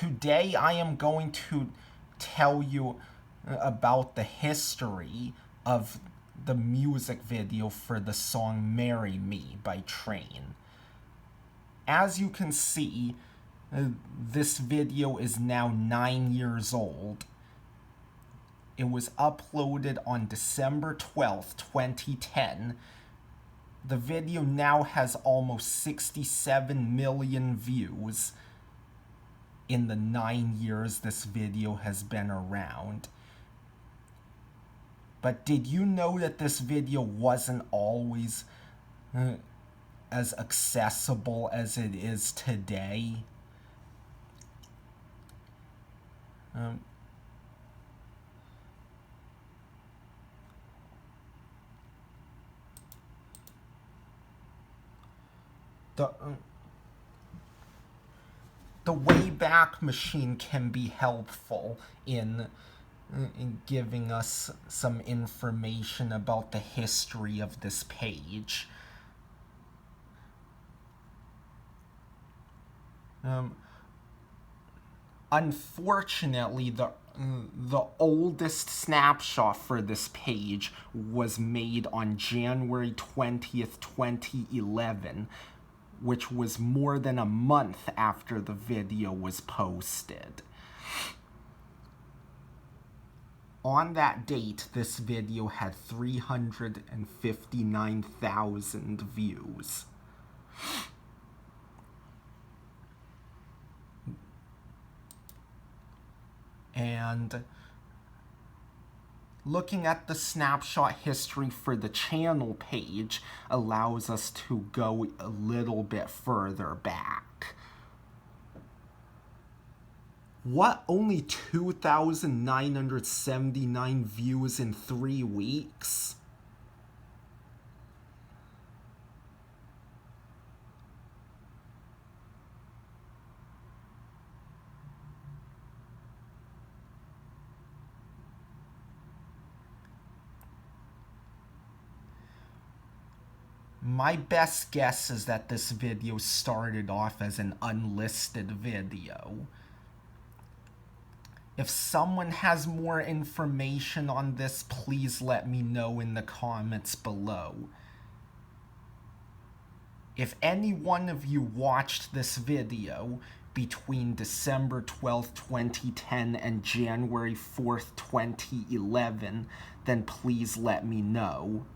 Today I am going to tell you about the history of the music video for the song Marry Me by Train. As you can see, this video is now 9 years old. It was uploaded on December 12th, 2010. The video now has almost 67 million views in the 9 years this video has been around. But did you know that this video wasn't always as accessible as it is today? The Wayback Machine can be helpful in giving us some information about the history of this page. Unfortunately, the oldest snapshot for this page was made on January 20th, 2011, which was more than a month after the video was posted. On that date, this video had 359,000 views. And looking at the snapshot history for the channel page allows us to go a little bit further back. What? Only 2,979 views in 3 weeks? My best guess is that this video started off as an unlisted video. If someone has more information on this, please let me know in the comments below. If any one of you watched this video between December 12th, 2010 and January 4th, 2011, then please let me know.